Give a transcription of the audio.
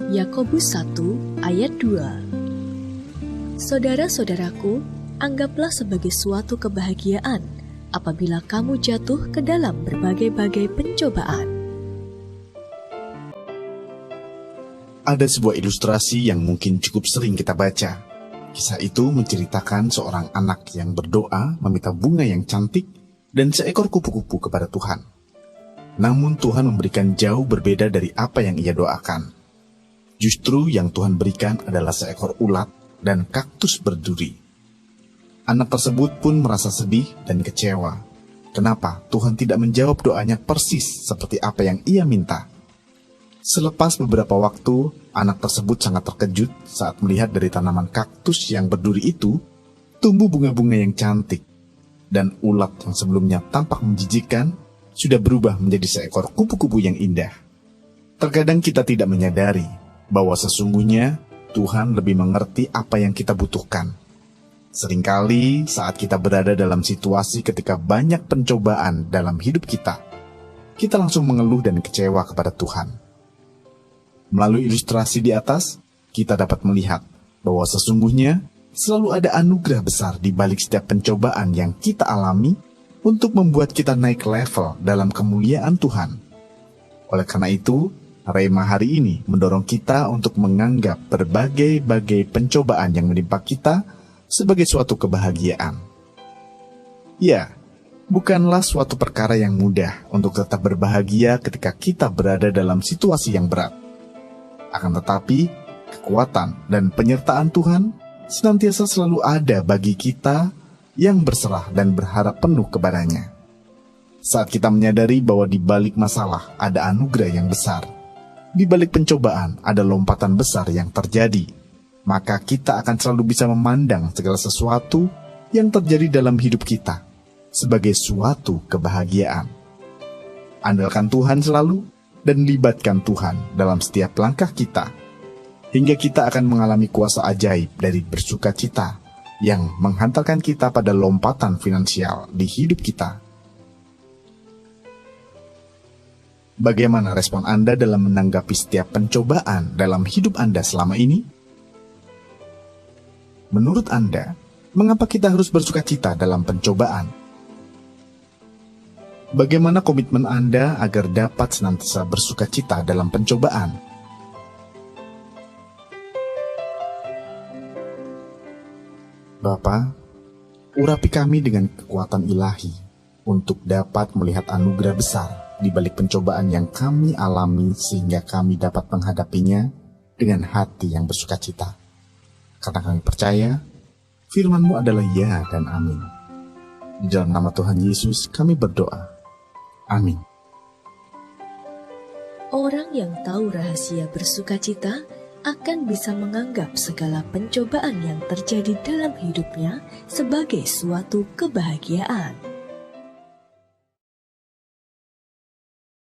Yakobus 1 ayat 2. Saudara-saudaraku, anggaplah sebagai suatu kebahagiaan apabila kamu jatuh ke dalam berbagai-bagai pencobaan. Ada sebuah ilustrasi yang mungkin cukup sering kita baca. Kisah itu menceritakan seorang anak yang berdoa meminta bunga yang cantik dan seekor kupu-kupu kepada Tuhan. Namun Tuhan memberikan jauh berbeda dari apa yang ia doakan. Justru yang Tuhan berikan adalah seekor ulat dan kaktus berduri. Anak tersebut pun merasa sedih dan kecewa. Kenapa Tuhan tidak menjawab doanya persis seperti apa yang ia minta? Selepas beberapa waktu, anak tersebut sangat terkejut saat melihat dari tanaman kaktus yang berduri itu tumbuh bunga-bunga yang cantik, dan ulat yang sebelumnya tampak menjijikkan sudah berubah menjadi seekor kupu-kupu yang indah. Terkadang kita tidak menyadari bahwa sesungguhnya Tuhan lebih mengerti apa yang kita butuhkan. Seringkali saat kita berada dalam situasi ketika banyak pencobaan dalam hidup kita langsung mengeluh dan kecewa kepada Tuhan. Melalui ilustrasi di atas, kita dapat melihat bahwa sesungguhnya selalu ada anugerah besar di balik setiap pencobaan yang kita alami untuk membuat kita naik level dalam kemuliaan Tuhan. Oleh karena itu, Rema hari ini mendorong kita untuk menganggap berbagai-bagai pencobaan yang menimpa kita sebagai suatu kebahagiaan. Ya, bukanlah suatu perkara yang mudah untuk tetap berbahagia ketika kita berada dalam situasi yang berat. Akan tetapi, kekuatan dan penyertaan Tuhan senantiasa selalu ada bagi kita yang berserah dan berharap penuh kepadanya. Saat kita menyadari bahwa di balik masalah ada anugerah yang besar, di balik pencobaan ada lompatan besar yang terjadi, maka kita akan selalu bisa memandang segala sesuatu yang terjadi dalam hidup kita sebagai suatu kebahagiaan. Andalkan Tuhan selalu dan libatkan Tuhan dalam setiap langkah kita, hingga kita akan mengalami kuasa ajaib dari bersukacita yang menghantarkan kita pada lompatan finansial di hidup kita. Bagaimana respon Anda dalam menanggapi setiap pencobaan dalam hidup Anda selama ini? Menurut Anda, mengapa kita harus bersukacita dalam pencobaan? Bagaimana komitmen Anda agar dapat senantiasa bersukacita dalam pencobaan? Bapa, urapi kami dengan kekuatan ilahi untuk dapat melihat anugerah besar di balik pencobaan yang kami alami sehingga kami dapat menghadapinya dengan hati yang bersukacita. Karena kami percaya, firman-Mu adalah ya dan amin. Di dalam nama Tuhan Yesus kami berdoa. Amin. Orang yang tahu rahasia bersukacita akan bisa menganggap segala pencobaan yang terjadi dalam hidupnya sebagai suatu kebahagiaan.